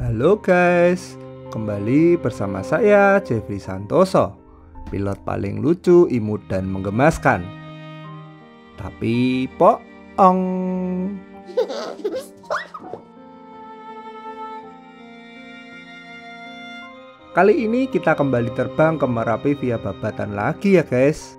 Halo guys, kembali bersama saya Jeffrey Santoso, pilot paling lucu, imut dan menggemaskan. Tapi poong. Kali ini kita kembali terbang ke Merapi via Babatan lagi ya guys.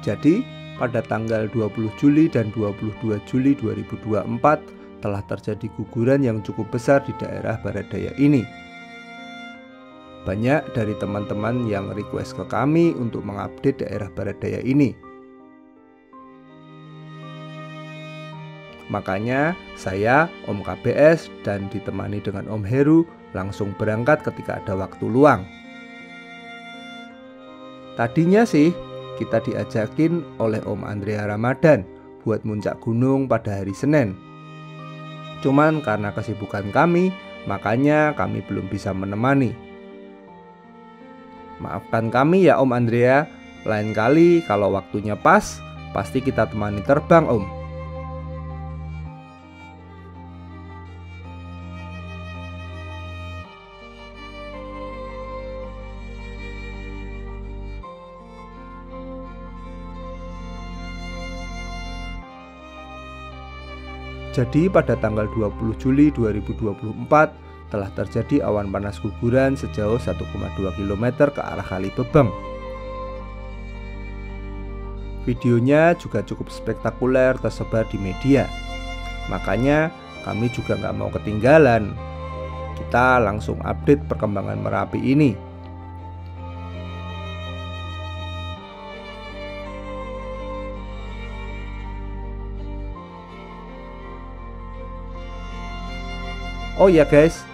Jadi pada tanggal 20 Juli dan 22 Juli 2024 telah terjadi guguran yang cukup besar di daerah barat daya ini. Banyak dari teman-teman yang request ke kami untuk mengupdate daerah barat daya ini. Makanya saya, Om KBS, dan ditemani dengan Om Heru langsung berangkat ketika ada waktu luang. Tadinya sih kita diajakin oleh Om Andrea Ramadan buat muncak gunung pada hari Senin. Cuman karena kesibukan kami, makanya kami belum bisa menemani. Maafkan kami ya Om Andrea, lain kali kalau waktunya pas, pasti kita temani terbang Om. Jadi pada tanggal 20 Juli 2024 telah terjadi awan panas guguran sejauh 1,2 km ke arah Kali Bebeng. Videonya juga cukup spektakuler tersebar di media. Makanya kami juga nggak mau ketinggalan. Kita langsung update perkembangan Merapi ini. Oh ya guys,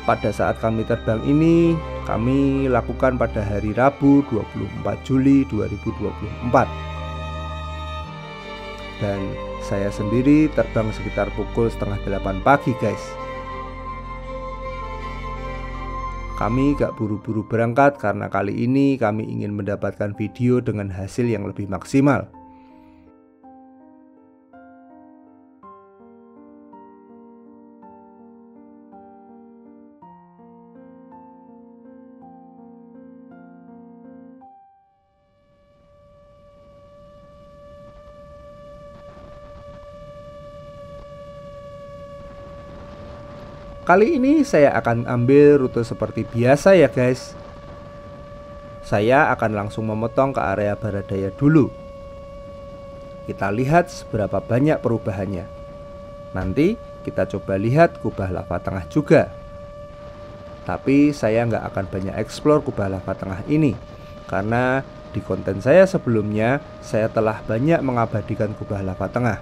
pada saat kami terbang ini kami lakukan pada hari Rabu 24 Juli 2024. Dan saya sendiri terbang sekitar pukul setengah 8 pagi guys. Kami gak buru-buru berangkat karena kali ini kami ingin mendapatkan video dengan hasil yang lebih maksimal. Kali ini saya akan ambil rute seperti biasa ya guys. Saya akan langsung memotong ke area barat daya dulu. Kita lihat seberapa banyak perubahannya. Nanti kita coba lihat kubah lava tengah juga. Tapi saya nggak akan banyak eksplor kubah lava tengah ini, karena di konten saya sebelumnya saya telah banyak mengabadikan kubah lava tengah.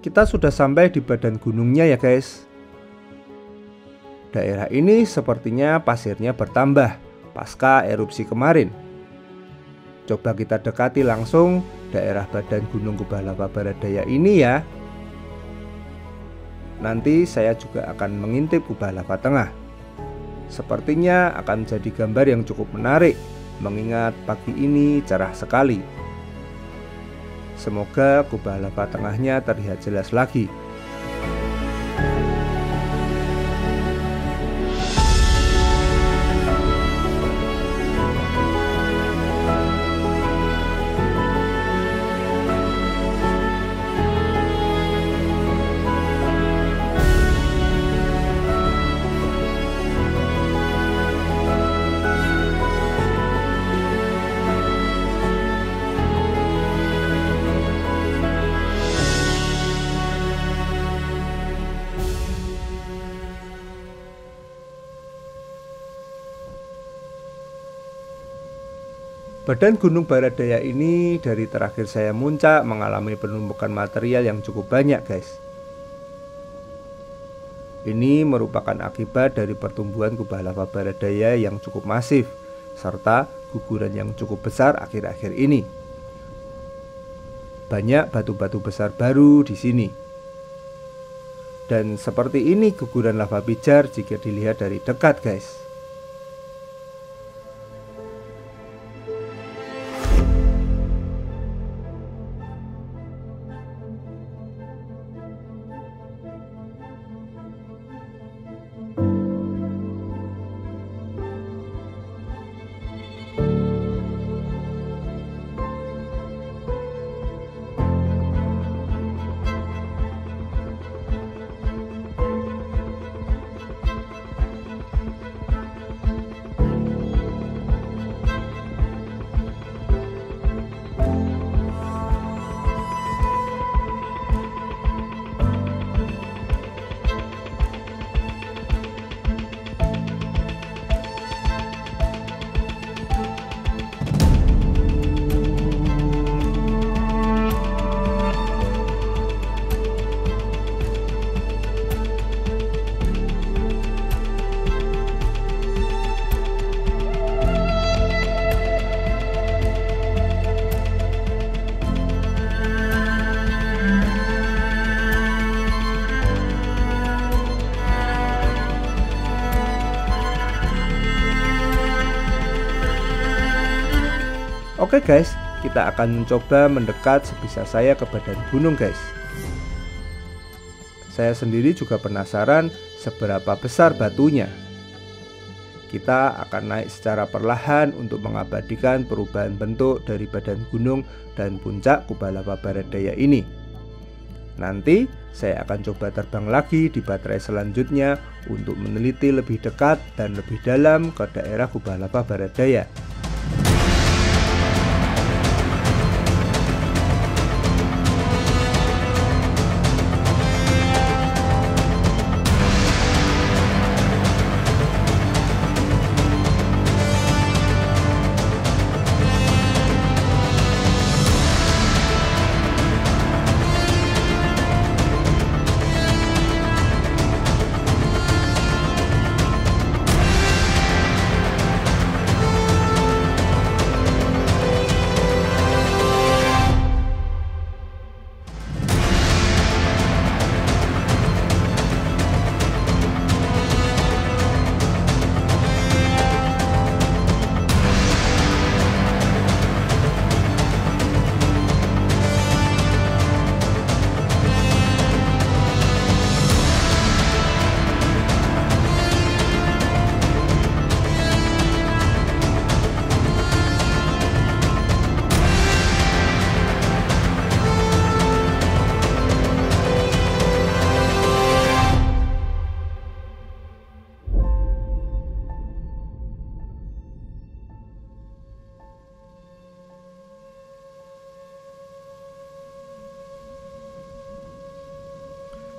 Kita sudah sampai di badan gunungnya ya guys. Daerah ini sepertinya pasirnya bertambah pasca erupsi kemarin. Coba kita dekati langsung daerah badan gunung kubah lava barat daya ini ya. Nanti saya juga akan mengintip kubah lava tengah. Sepertinya akan jadi gambar yang cukup menarik, mengingat pagi ini cerah sekali. Semoga kubah lava tengahnya terlihat jelas lagi. Badan gunung barat daya ini dari terakhir saya muncak mengalami penumpukan material yang cukup banyak guys. Ini merupakan akibat dari pertumbuhan kubah lava barat daya yang cukup masif, serta guguran yang cukup besar akhir-akhir ini. Banyak batu-batu besar baru di sini. Dan seperti ini guguran lava pijar jika dilihat dari dekat, guys. Oke guys, kita akan mencoba mendekat sebisa saya ke badan gunung guys. Saya sendiri juga penasaran seberapa besar batunya. Kita akan naik secara perlahan untuk mengabadikan perubahan bentuk dari badan gunung dan puncak kubah lava barat daya ini. Nanti saya akan coba terbang lagi di baterai selanjutnya untuk meneliti lebih dekat dan lebih dalam ke daerah kubah lava barat daya.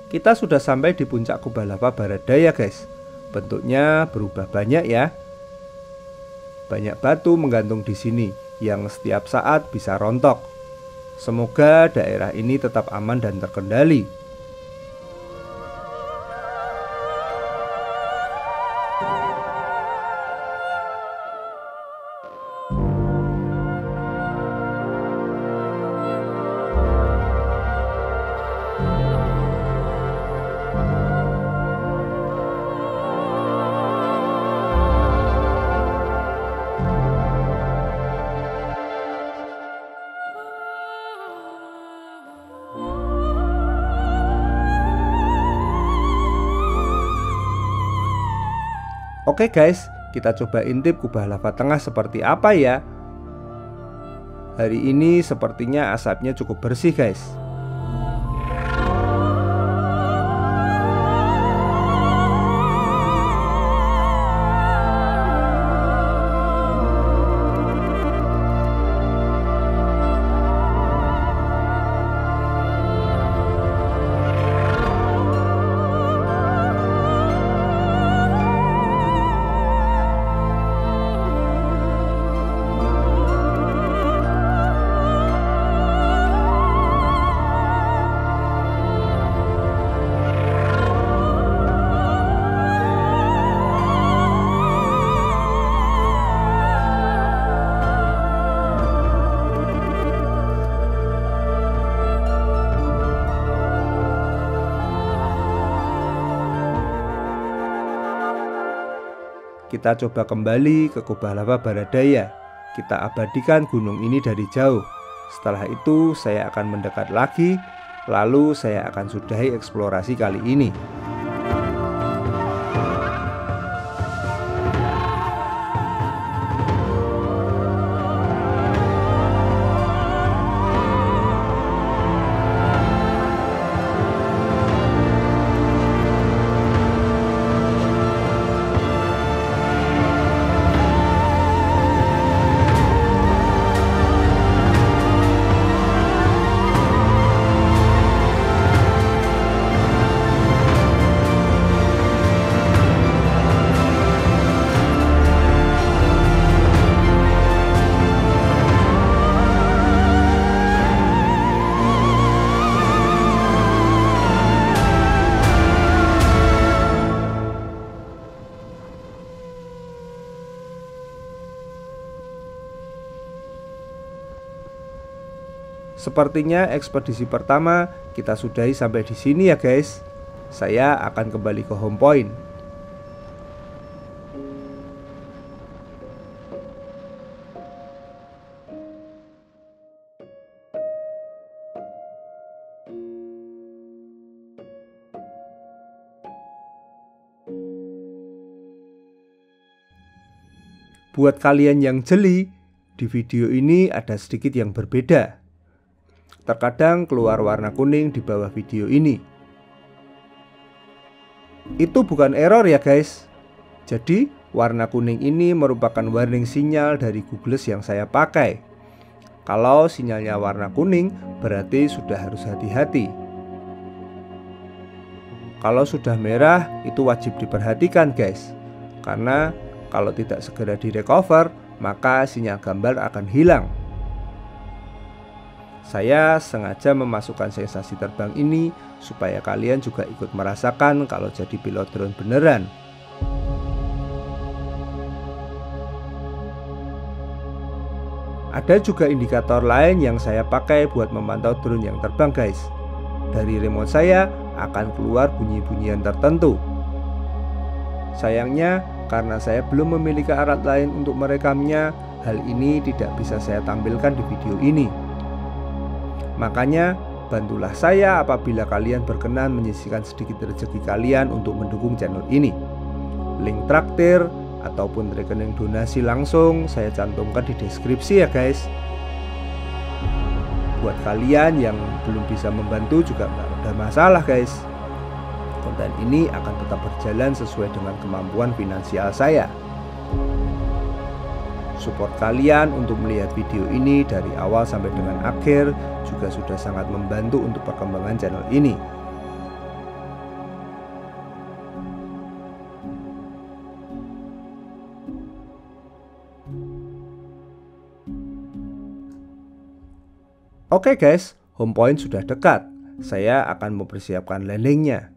Kita sudah sampai di puncak kubah lava barat daya guys. Bentuknya berubah banyak ya. Banyak batu menggantung di sini yang setiap saat bisa rontok. Semoga daerah ini tetap aman dan terkendali. Oke guys, kita coba intip kubah lava tengah seperti apa ya. Hari ini sepertinya asapnya cukup bersih guys. kita coba kembali ke Kubah Lava Baradaya. Kita abadikan gunung ini dari jauh. Setelah itu saya akan mendekat lagi, lalu saya akan sudahi eksplorasi kali ini. Sepertinya ekspedisi pertama kita sudahi sampai di sini ya guys. Saya akan kembali ke home point. Buat kalian yang jeli, di video ini ada sedikit yang berbeda. Terkadang keluar warna kuning di bawah video ini. Itu bukan error ya guys. Jadi warna kuning ini merupakan warning sinyal dari Google yang saya pakai. Kalau sinyalnya warna kuning, berarti sudah harus hati-hati. Kalau sudah merah, itu wajib diperhatikan guys. Karena kalau tidak segera direcover, maka sinyal gambar akan hilang. Saya sengaja memasukkan sensasi terbang ini supaya kalian juga ikut merasakan kalau jadi pilot drone beneran. Ada juga indikator lain yang saya pakai buat memantau drone yang terbang guys. Dari remote saya akan keluar bunyi-bunyian tertentu. Sayangnya karena saya belum memiliki alat lain untuk merekamnya, hal ini tidak bisa saya tampilkan di video ini. Makanya, bantulah saya apabila kalian berkenan menyisihkan sedikit rezeki kalian untuk mendukung channel ini. Link traktir ataupun rekening donasi langsung saya cantumkan di deskripsi ya guys. Buat kalian yang belum bisa membantu juga nggak ada masalah guys. Konten ini akan tetap berjalan sesuai dengan kemampuan finansial saya. Support kalian untuk melihat video ini dari awal sampai dengan akhir juga sudah sangat membantu untuk perkembangan channel ini. Oke guys, home point sudah dekat. Saya akan mempersiapkan landingnya.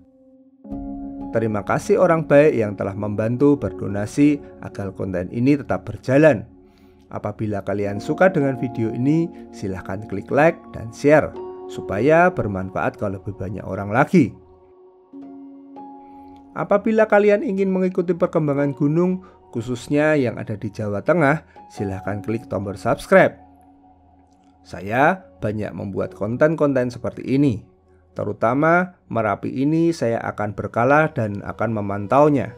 Terima kasih orang baik yang telah membantu berdonasi agar konten ini tetap berjalan. Apabila kalian suka dengan video ini, silahkan klik like dan share supaya bermanfaat ke lebih banyak orang lagi. Apabila kalian ingin mengikuti perkembangan gunung, khususnya yang ada di Jawa Tengah, silahkan klik tombol subscribe. Saya banyak membuat konten-konten seperti ini. Terutama Merapi ini saya akan berkala dan akan memantaunya.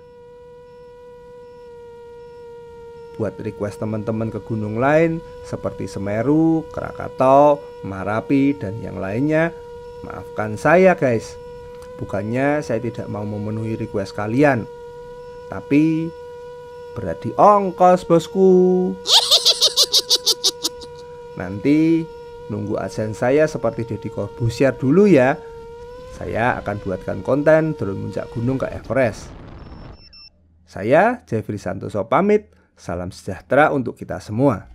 Buat request teman-teman ke gunung lain seperti Semeru, Krakatau, Merapi, dan yang lainnya, maafkan saya guys. Bukannya saya tidak mau memenuhi request kalian, tapi berarti ongkos bosku. Nanti nunggu AdSense saya seperti Deddy Corbuzier dulu ya. Saya akan buatkan konten drone muncak gunung ke Everest. Saya Jeffrey Santoso pamit. Salam sejahtera untuk kita semua.